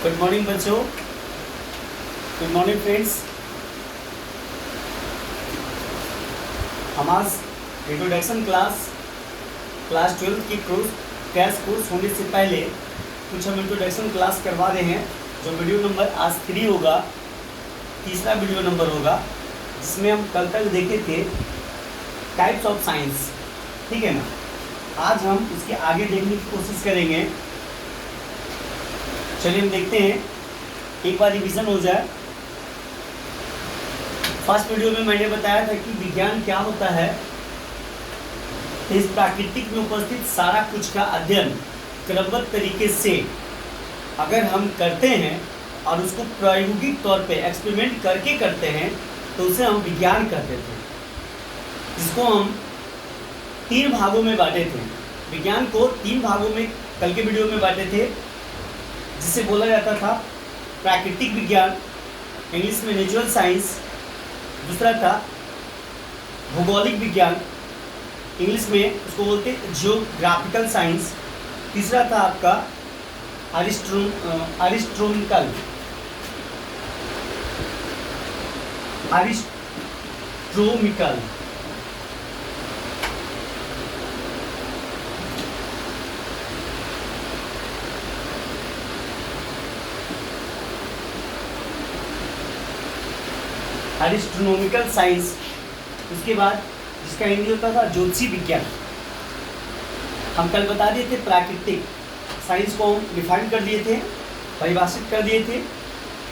Good morning बच्चों, good morning friends. हम आज इंट्रोडक्शन क्लास 12 की क्रैश कोर्स होने से पहले कुछ हम इंट्रोडक्शन क्लास करवा रहे हैं। जो वीडियो नंबर आज 3 होगा, तीसरा वीडियो नंबर होगा, जिसमें हम कल तक देखे थे टाइप्स ऑफ साइंस, ठीक है ना। आज हम इसके आगे देखने की कोशिश करेंगे। चलिए हम देखते हैं, एक बार रिवीजन हो जाए। फर्स्ट वीडियो में मैंने बताया था कि विज्ञान क्या होता है। इस प्राकृतिक में उपस्थित सारा कुछ का अध्ययन क्रमबद्ध तरीके से अगर हम करते हैं और उसको प्रायोगिक तौर पे एक्सपेरिमेंट करके करते हैं तो उसे हम विज्ञान कहते थे, जिसको हम 3 भागों में बांटे थे। विज्ञान को 3 भागों में कल के वीडियो में बांटे थे, जिसे बोला जाता था प्राकृतिक विज्ञान, इंग्लिश में नेचुरल साइंस। दूसरा था भौगोलिक विज्ञान, इंग्लिश में उसको बोलते जियोग्राफिकल साइंस। तीसरा था आपका एरिस्ट्रोनॉमिकल एरिस्ट्रोनॉमिकल साइंस। उसके बाद जिसका हिंदी होता था ज्योतिषी विज्ञान। हम कल बता दिए थे प्राकृतिक साइंस को हम डिफाइन कर दिए थे, परिभाषित कर दिए थे।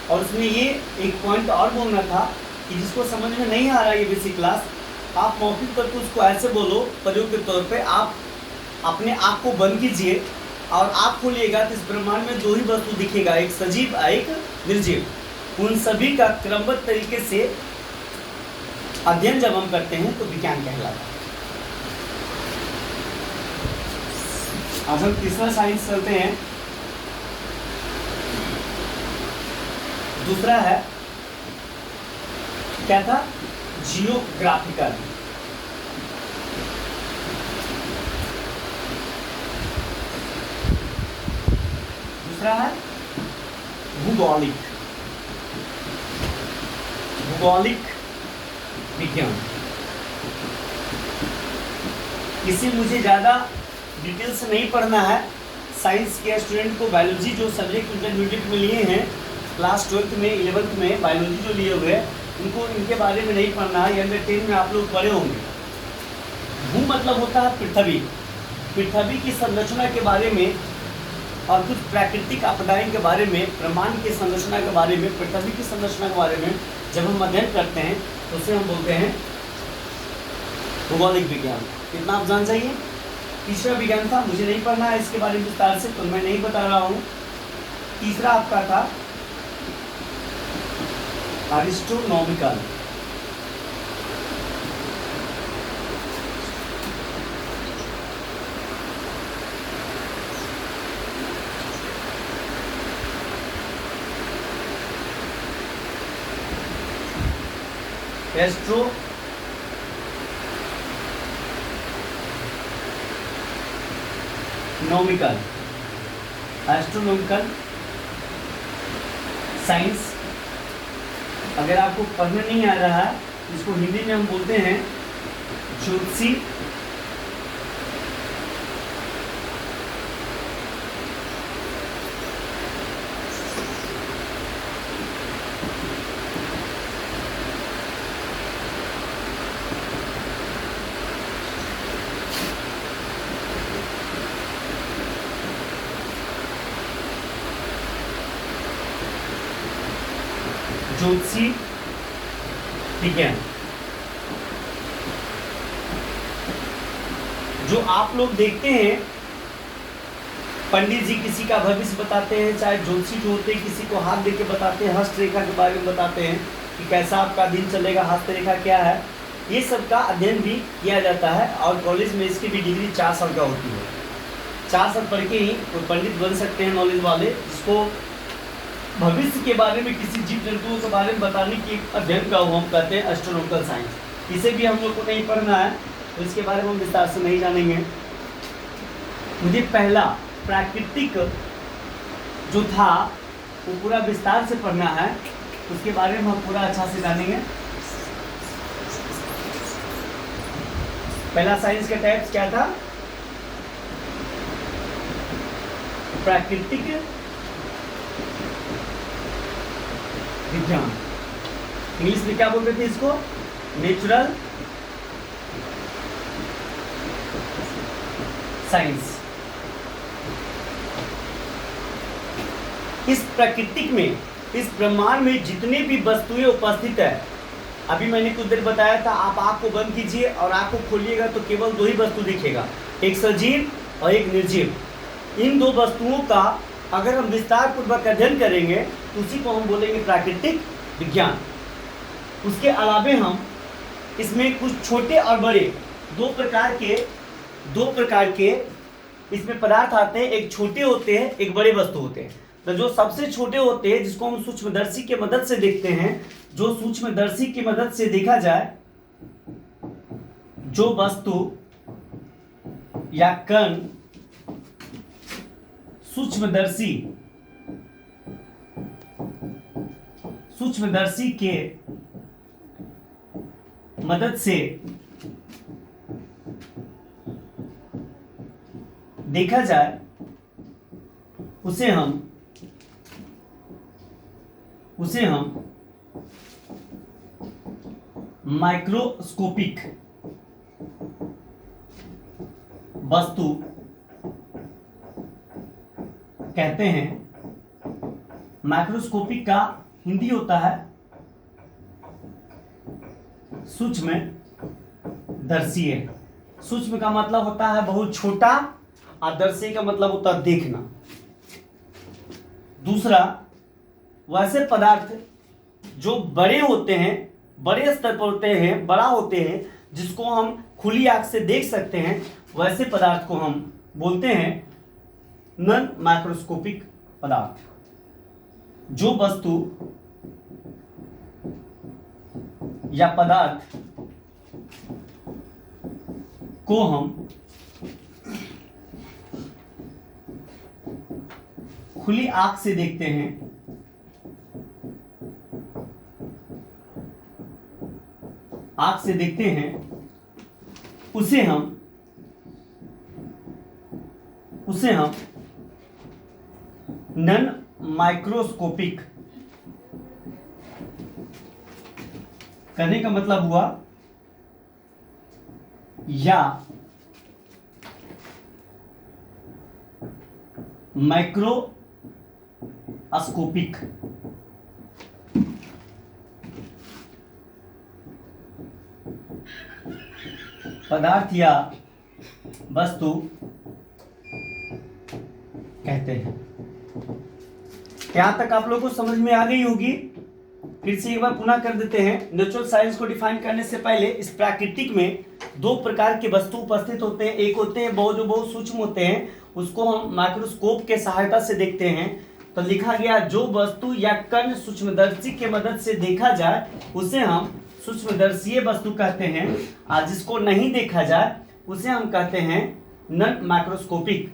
और उसमें ये एक पॉइंट और बोलना था कि जिसको समझ में नहीं आ रहा ये बेसिक क्लास, आप मौखिक तौर पर उसको ऐसे बोलो, प्रयोग के तौर पे आप अपने आँख को बंद कीजिए और आँख खोलिएगा तो इस ब्रह्मांड में 2 ही वस्तु दिखेगा, एक सजीव एक निर्जीव। उन सभी का क्रमबद्ध तरीके से अध्ययन जब हम करते हैं तो विज्ञान कहलाता है। आज हम तीसरा साइंस चलते हैं। दूसरा है क्या था? जियोग्राफिकल। दूसरा है भूगोलिक विज्ञान। इसे मुझे ज़्यादा डिटेल से नहीं पढ़ना है। साइंस के स्टूडेंट को बायोलॉजी जो सब्जेक्ट इंटरमीडिएट में लिए हैं, क्लास 12th में 11th में बायोलॉजी जो लिए हुए हैं, उनको इनके बारे में नहीं पढ़ना है। अंडर 10 में आप लोग पढ़े होंगे। भू मतलब होता है पृथ्वी की संरचना के बारे में और कुछ प्राकृतिक आपदाएं के बारे में, ब्रह्मांड की संरचना के बारे में, पृथ्वी की संरचना के बारे में जब हम अध्ययन करते हैं तो उसे हम बोलते हैं भौगोलिक विज्ञान। कितना आप जान जाइए। तीसरा विज्ञान था, मुझे नहीं पढ़ना है इसके बारे में विस्तार से, तो मैं नहीं बता रहा हूँ। तीसरा आपका था एरिस्ट्रोनॉमिकल। Astronomical science. अगर आपको पढ़ना नहीं आ रहा है, इसको हिंदी में हम बोलते हैं ज्योतिषी विज्ञान। जो आप लोग देखते हैं, पंडित जी किसी का भविष्य बताते हैं, चाहे ज्योतिषी जो होते हैं किसी को हाथ देके बताते हैं, हस्तरेखा के बारे में बताते हैं कि कैसा आपका दिन चलेगा, हस्तरेखा क्या है। ये सब का अध्ययन भी किया जाता है और कॉलेज में इसकी भी डिग्री 4 साल का होती है। 4 साल पढ़ के ही तो पंडित बन सकते हैं, नॉलेज वाले, जिसको भविष्य के बारे में, किसी जीव जंतुओं के बारे में बताने की अध्ययन का हम कहते हैं एस्ट्रोनॉमिकल साइंस। इसे भी हम लोग को नहीं पढ़ना है, तो इसके बारे में हम विस्तार से नहीं जानेंगे। मुझे पहला प्राकृतिक जो था वो पूरा विस्तार से पढ़ना है, उसके बारे में हम पूरा अच्छा से जानेंगे। पहला साइंस का टाइप्स क्या था? प्राकृतिक विज्ञान, इंग्लिश में क्या बोलते थे इसको? Natural science. इस प्राकृतिक में, इस ब्रह्मांड में जितने भी वस्तुएं उपस्थित है, अभी मैंने कुछ देर बताया था, आप आँख को बंद कीजिए और आँख को खोलिएगा तो केवल दो ही वस्तु दिखेगा, एक सजीव और एक निर्जीव। इन दो वस्तुओं का अगर हम विस्तार पूर्वक अध्ययन करेंगे तो उसी को हम बोलेंगे प्राकृतिक विज्ञान। उसके अलावे हम इसमें कुछ छोटे और बड़े दो प्रकार के इसमें पदार्थ आते हैं। एक छोटे होते हैं, एक बड़े वस्तु होते हैं। तो जो सबसे छोटे होते हैं, जिसको हम सूक्ष्मदर्शी के मदद से देखते हैं, जो सूक्ष्मदर्शी की मदद से देखा जाए, जो वस्तु या कण सूक्ष्मदर्शी के मदद से देखा जाए, उसे हम माइक्रोस्कोपिक वस्तु कहते हैं। माइक्रोस्कोपिक का हिंदी होता है सूक्ष्मदर्शीय। सूक्ष्म का मतलब होता है बहुत छोटा और दर्शी का मतलब होता है देखना। दूसरा, वैसे पदार्थ जो बड़े होते हैं, बड़े स्तर पर होते हैं, बड़ा होते हैं, जिसको हम खुली आंख से देख सकते हैं, वैसे पदार्थ को हम बोलते हैं नॉन माइक्रोस्कोपिक पदार्थ। जो वस्तु या पदार्थ को हम खुली आंख से देखते हैं, उसे हम नॉन माइक्रोस्कोपिक करने का मतलब हुआ, या माइक्रोस्कोपिक पदार्थ या वस्तु कहते हैं। यहां तक आप लोगों को समझ में आ गई होगी। फिर से एक बार पुनः कर देते हैं। नेचुरल साइंस को डिफाइन करने से पहले इस प्राकृतिक में दो प्रकार के वस्तु उपस्थित होते हैं। एक होते हैं जो बहुत सूक्ष्म होते हैं, उसको हम माइक्रोस्कोप के सहायता से देखते हैं। तो लिखा गया, जो वस्तु या कण सूक्ष्मदर्शी के मदद से देखा जाए उसे हम सूक्ष्मदर्शीय वस्तु कहते हैं, और जिसको नहीं देखा जाए उसे हम कहते हैं नॉन माइक्रोस्कोपिक,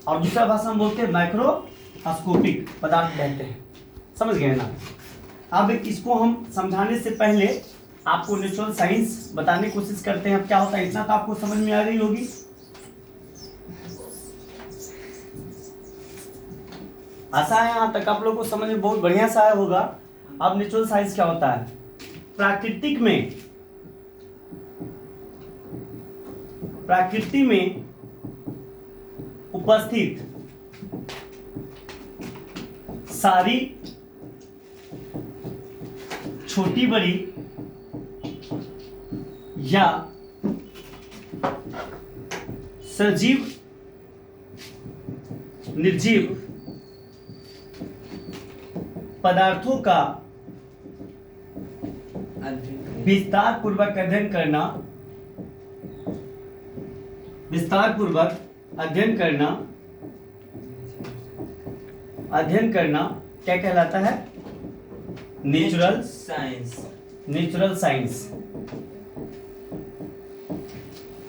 और दूसरा भाषा में बोलते हैं माइक्रोस्कोपिक पदार्थ कहते हैं। समझ गए ना? अब इसको हम समझाने से पहले आपको नेचुरल साइंस बताने की कोशिश करते हैं। अब क्या होता है, इतना तो आपको समझ में आ गई होगी। आशा है यहाँ तक आप लोगों को समझ में बहुत बढ़िया सा आया होगा। अब नेचुरल साइंस क्या होता है? प्रकृति में उपस्थित सारी छोटी बड़ी या सजीव निर्जीव पदार्थों का विस्तार पूर्वक अध्ययन करना क्या कहलाता है? Natural science.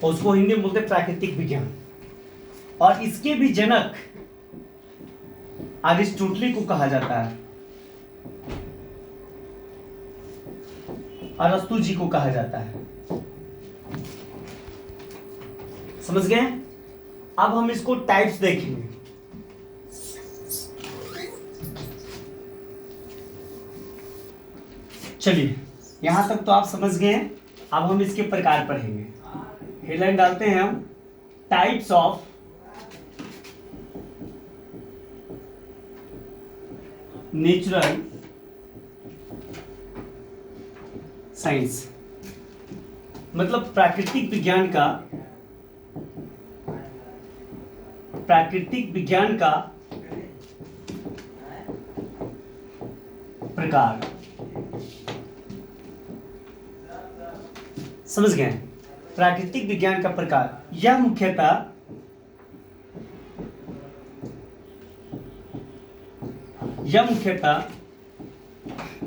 उसको हिंदी में बोलते हैं प्राकृतिक विज्ञान। और इसके भी जनक अरिस्टोटली को कहा जाता है, अरस्तु जी को कहा जाता है। समझ गए? अब हम इसको टाइप्स देखेंगे। चलिए, यहां तक तो आप समझ गए हैं। अब हम इसके प्रकार पढ़ेंगे। हेडलाइन डालते हैं हम, टाइप्स ऑफ नेचुरल साइंस, मतलब प्राकृतिक विज्ञान का प्रकार। समझ गए? प्राकृतिक विज्ञान का प्रकार, यह मुख्यतः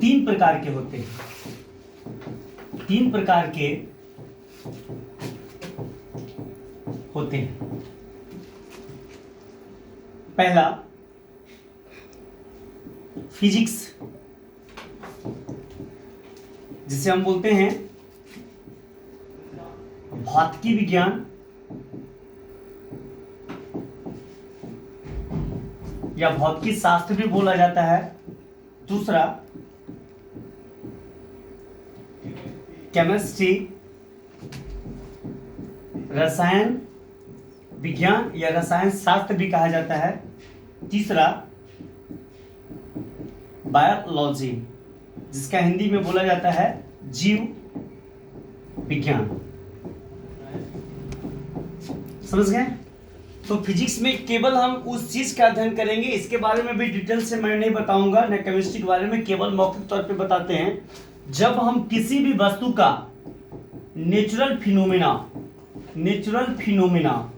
तीन प्रकार के होते हैं। तीन प्रकार के होते हैं। पहला फिजिक्स, जिसे हम बोलते हैं भौतिकी विज्ञान या भौतिकी शास्त्र भी बोला जाता है। दूसरा केमिस्ट्री, रसायन विज्ञान या रसायन शास्त्र भी कहा जाता है। तीसरा बायोलॉजी, जिसका हिंदी में बोला जाता है जीव विज्ञान। समझ गए? तो फिजिक्स में केवल हम उस चीज का अध्ययन करेंगे, इसके बारे में भी डिटेल से मैं नहीं बताऊंगा, न केमिस्ट्री के बारे में, केवल मौखिक तौर पे बताते हैं। जब हम किसी भी वस्तु का नेचुरल फिनोमिना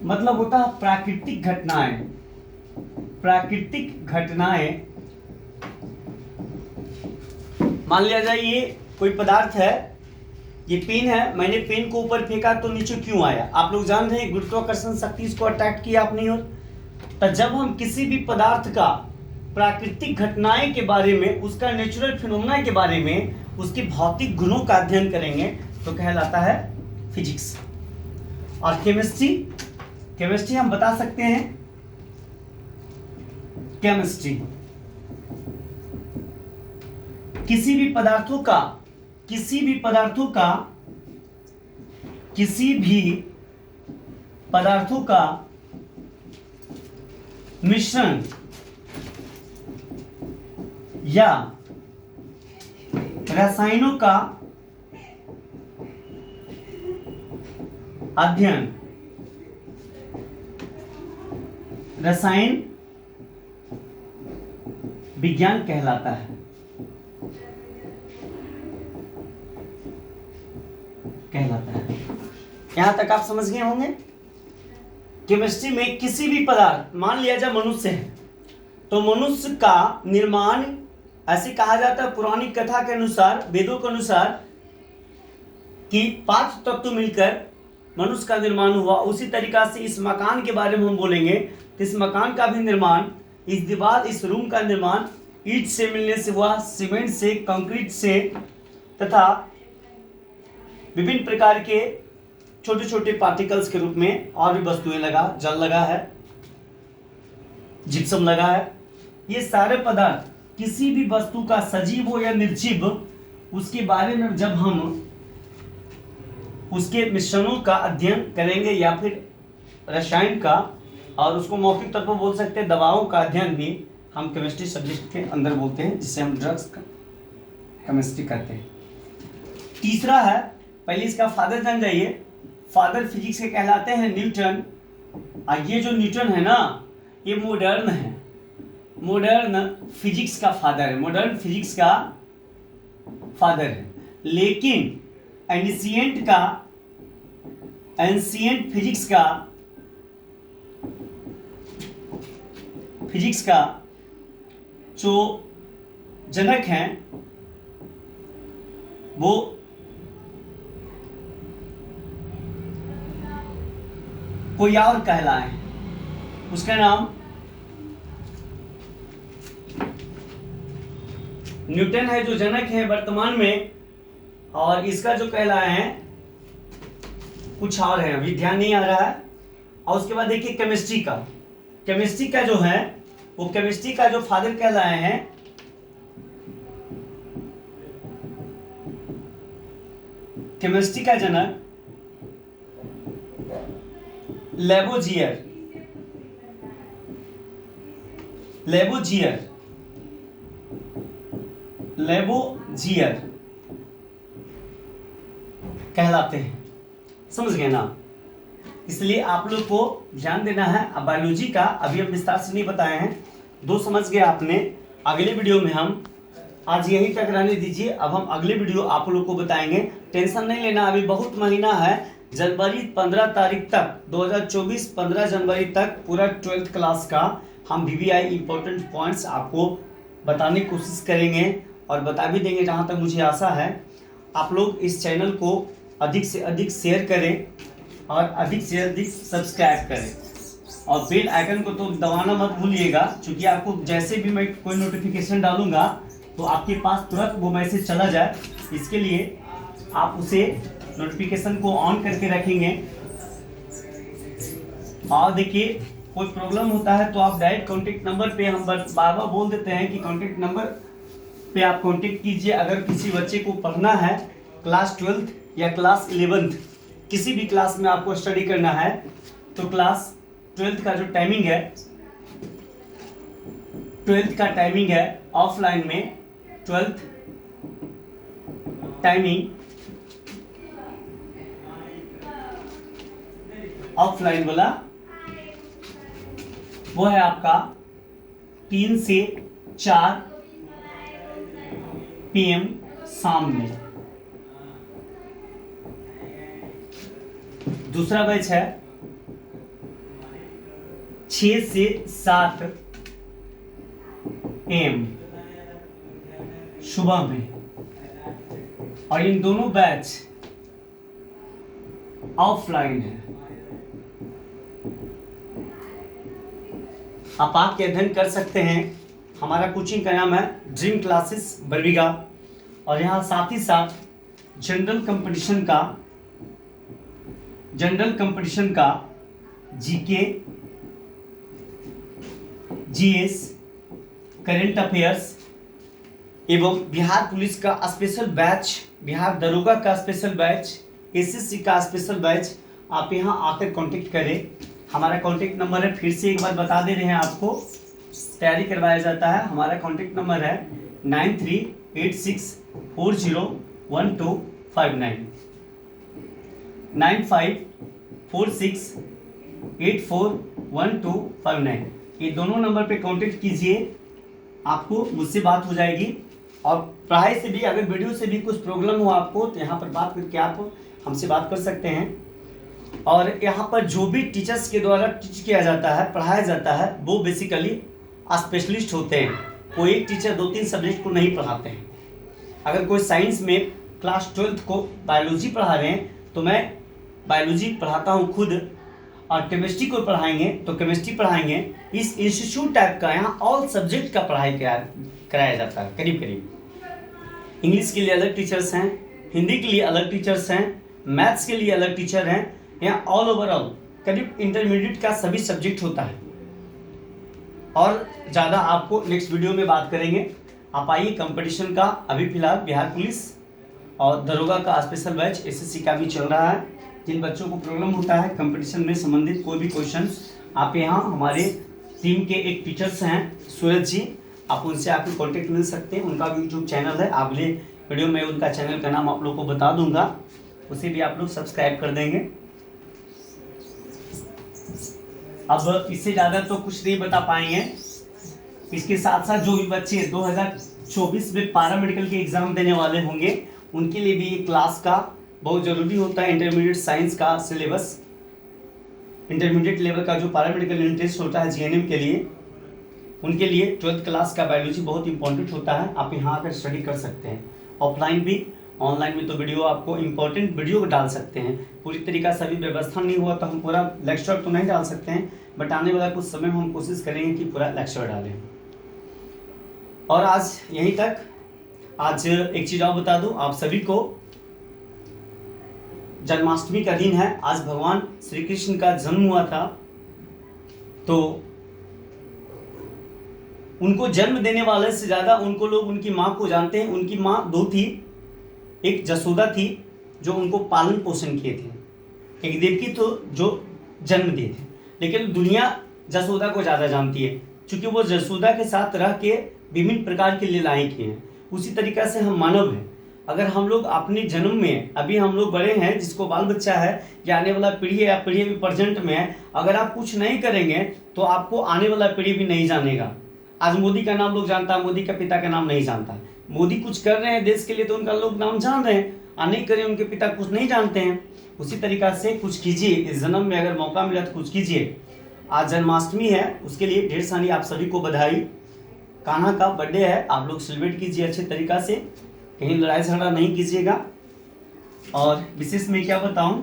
मतलब होता है प्राकृतिक घटनाएं। मान लिया जाए ये कोई पदार्थ है, ये पेन है, मैंने पेन को ऊपर फेंका तो नीचे क्यों आया? आप लोग जान रहे हैं गुरुत्वाकर्षण शक्ति इसको अट्रैक्ट किया अपनी ओर। तो जब हम किसी भी पदार्थ का प्राकृतिक घटनाएं के बारे में, उसका नेचुरल फिनोमेना के बारे में, उसके भौतिक गुणों का अध्ययन करेंगे तो कहलाता है फिजिक्स। और केमिस्ट्री हम बता सकते हैं, केमिस्ट्री किसी भी पदार्थों का मिश्रण या रसायनों का अध्ययन रसायन विज्ञान कहलाता है। यहां तक आप समझ गए होंगे। केमिस्ट्री में किसी भी पदार्थ, मान लिया जाए मनुष्य है, तो मनुष्य का निर्माण ऐसे कहा जाता है पुरानी कथा के अनुसार, वेदों के अनुसार, कि 5 तत्व मिलकर मनुष्य का निर्माण हुआ। उसी तरीका से इस मकान के बारे में हम बोलेंगे तो इस मकान का भी निर्माण, इस दीवार, इस रूम का निर्माण ईंट से मिलने से हुआ, सीमेंट से, कंक्रीट से, तथा विभिन्न प्रकार के छोटे छोटे पार्टिकल्स के रूप में और भी वस्तुएं लगा, जल लगा है, जिप्सम लगा है। ये सारे पदार्थ किसी भी वस्तु का सजीव हो या निर्जीव, उसके बारे में जब हम उसके मिश्रणों का अध्ययन करेंगे या फिर रसायन का, और उसको मौखिक तौर पर बोल सकते हैं दवाओं का अध्ययन भी हम केमिस्ट्री सब्जेक्ट के अंदर बोलते हैं, जिससे हम ड्रग्स का केमिस्ट्री करते हैं। तीसरा है, पहले इसका फादर जान जाइए। फादर फिजिक्स के कहलाते हैं न्यूटन। और ये जो न्यूटन है ना, ये मॉडर्न है, मॉडर्न फिजिक्स का फादर है, मॉडर्न फिजिक्स का फादर है। लेकिन एंशिएंट फिजिक्स का जो जनक हैं वो कोई और कहलाए, उसका नाम न्यूटन है जो जनक है वर्तमान में, और इसका जो कहलाए हैं कुछ और है, अभी ध्यान नहीं आ रहा है। और उसके बाद देखिए केमिस्ट्री का जो है वो केमिस्ट्री का जो फादर कहलाए हैं केमिस्ट्री का जनक लेबोजियर कहलाते हैं, समझ गए ना। इसलिए आप लोग को ध्यान देना है। अब बायोलॉजी का अभी हम विस्तार से नहीं बताए हैं, दो समझ गए आपने। अगले वीडियो में हम आज यही तक रहने दीजिए, अब हम अगले वीडियो आप लोग को बताएंगे। टेंशन नहीं लेना, अभी बहुत महीना है। जनवरी 15 तारीख तक 2024 15 जनवरी तक पूरा 12th क्लास का हम VVI इंपॉर्टेंट पॉइंट्स आपको बताने की कोशिश करेंगे और बता भी देंगे जहाँ तक मुझे आशा है। आप लोग इस चैनल को अधिक से अधिक शेयर करें और अधिक से अधिक सब्सक्राइब करें, और बेल आइकन को तो दबाना मत भूलिएगा, क्योंकि आपको जैसे भी मैं कोई नोटिफिकेशन डालूंगा तो आपके पास तुरंत वो मैसेज चला जाए। इसके लिए आप उसे नोटिफिकेशन को ऑन करके रखेंगे। और देखिए कोई प्रॉब्लम होता है तो आप डायरेक्ट कॉन्टेक्ट नंबर पे, हम बार बार बोल देते हैं कि कॉन्टेक्ट नंबर पे आप कॉन्टेक्ट कीजिए। अगर किसी बच्चे को पढ़ना है क्लास 12th या क्लास 11th, किसी भी क्लास में आपको स्टडी करना है, तो क्लास 12th का जो टाइमिंग है, 12th का टाइमिंग है ऑफलाइन में 12th टाइमिंग ऑफलाइन वाला वो है आपका 3 से 4 PM शाम में। दूसरा बैच है 6 से 7 AM सुबह में, और इन दोनों बैच ऑफलाइन है। आप आके अध्ययन कर सकते हैं। हमारा कोचिंग का नाम है ड्रीम क्लासेस बरबीघा, और यहाँ साथ ही साथ जनरल कंपटीशन का GK, GS, करेंट अफेयर्स एवं बिहार पुलिस का स्पेशल बैच, बिहार दरोगा का स्पेशल बैच, SSC का स्पेशल बैच आप यहाँ आकर कांटेक्ट करें। हमारा कांटेक्ट नंबर है, फिर से एक बार बता दे रहे हैं आपको, तैयारी करवाया जाता है। हमारा कांटेक्ट नंबर है 9386401259, 9546841259। ये दोनों नंबर पे कांटेक्ट कीजिए, आपको मुझसे बात हो जाएगी। और पढ़ाई से भी, अगर वीडियो से भी कुछ प्रॉब्लम हो आपको, तो यहाँ पर बात करके आप हमसे बात कर सकते हैं। और यहाँ पर जो भी टीचर्स के द्वारा टीच किया जाता है, पढ़ाया जाता है, वो बेसिकली स्पेशलिस्ट होते हैं। कोई एक टीचर 2-3 सब्जेक्ट को नहीं पढ़ाते हैं। अगर कोई साइंस में क्लास 12th को बायोलॉजी पढ़ा रहे हैं तो मैं बायोलॉजी पढ़ाता हूँ खुद, और केमिस्ट्री को पढ़ाएंगे तो केमिस्ट्री पढ़ाएंगे। इस इंस्टीट्यूट टाइप का यहाँ ऑल सब्जेक्ट का पढ़ाई कराया जाता है करीब करीब। इंग्लिश के लिए अलग टीचर्स हैं, हिंदी के लिए अलग टीचर्स हैं, मैथ्स के लिए अलग टीचर हैं। यहाँ ऑल ओवरऑल करीब इंटरमीडिएट का सभी सब्जेक्ट होता है। और ज़्यादा आपको नेक्स्ट वीडियो में बात करेंगे। आप आइए, कंपटीशन का अभी फिलहाल बिहार पुलिस और दरोगा का स्पेशल बैच SSC का भी चल रहा है। जिन बच्चों को प्रॉब्लम होता है कंपटीशन में संबंधित कोई भी क्वेश्चन, आप यहाँ हमारे टीम के एक टीचर्स हैं सूरज जी, आप उनसे आकर कॉन्टेक्ट मिल सकते हैं। उनका भी यूट्यूब चैनल है, अगले वीडियो में उनका चैनल का नाम आप लोग को बता दूंगा, उसे भी आप लोग सब्सक्राइब कर देंगे। अब इससे ज़्यादा तो कुछ नहीं बता पाएंगे। इसके साथ साथ जो भी बच्चे 2024 में पैरा मेडिकल के एग्ज़ाम देने वाले होंगे, उनके लिए भी ये क्लास का बहुत ज़रूरी होता है। इंटरमीडिएट साइंस का सिलेबस, इंटरमीडिएट लेवल का जो पैरा मेडिकल इंटरेस्ट होता है GNM के लिए, उनके लिए 12th क्लास का बायोलॉजी बहुत इंपॉर्टेंट होता है। आप यहाँ आकर स्टडी कर सकते हैं, ऑफलाइन भी ऑनलाइन में तो वीडियो आपको इम्पोर्टेंट वीडियो डाल सकते हैं, पूरी तरीका से अभी व्यवस्था नहीं हुआ तो हम पूरा लेक्चर तो नहीं डाल सकते हैं, बट आने वाला कुछ समय में हम कोशिश करेंगे कि पूरा लेक्चर डालें। और आज यहीं तक। आज एक चीज़ और बता दूं आप सभी को, जन्माष्टमी का दिन है, आज भगवान श्री कृष्ण का जन्म हुआ था। तो उनको जन्म देने वाले से ज़्यादा उनको लोग उनकी माँ को जानते हैं। उनकी माँ दो थी, एक जसोदा थी जो उनको पालन पोषण किए थे, एक देवकी तो जो जन्म दिए थे। लेकिन दुनिया जसोदा को ज़्यादा जानती है क्योंकि वो जसोदा के साथ रह के विभिन्न प्रकार की लीलाएं की हैं। उसी तरीक़ा से हम मानव हैं। अगर हम लोग अपने जन्म में, अभी हम लोग बड़े हैं, जिसको बाल बच्चा है या आने वाला पीढ़ी है या पीढ़ी अभी प्रेजेंट में है, अगर आप कुछ नहीं करेंगे तो आपको आने वाला पीढ़ी भी नहीं जानेगा। आज मोदी का नाम लोग जानता है, मोदी का पिता का नाम नहीं जानता। मोदी कुछ कर रहे हैं देश के लिए तो उनका लोग नाम जान रहे हैं, और नहीं करें उनके पिता कुछ नहीं जानते हैं। उसी तरीक़ा से कुछ कीजिए, इस जन्म में अगर मौका मिला तो कुछ कीजिए। आज जन्माष्टमी है, उसके लिए ढेर सारी आप सभी को बधाई। कान्हा का बर्थडे है, आप लोग सेलिब्रेट कीजिए अच्छे तरीक़ा से, कहीं लड़ाई झगड़ा नहीं कीजिएगा। और विशेष में क्या बताऊं,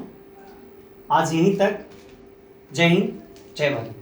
आज यहीं तक। जय हिंद, जय भारत।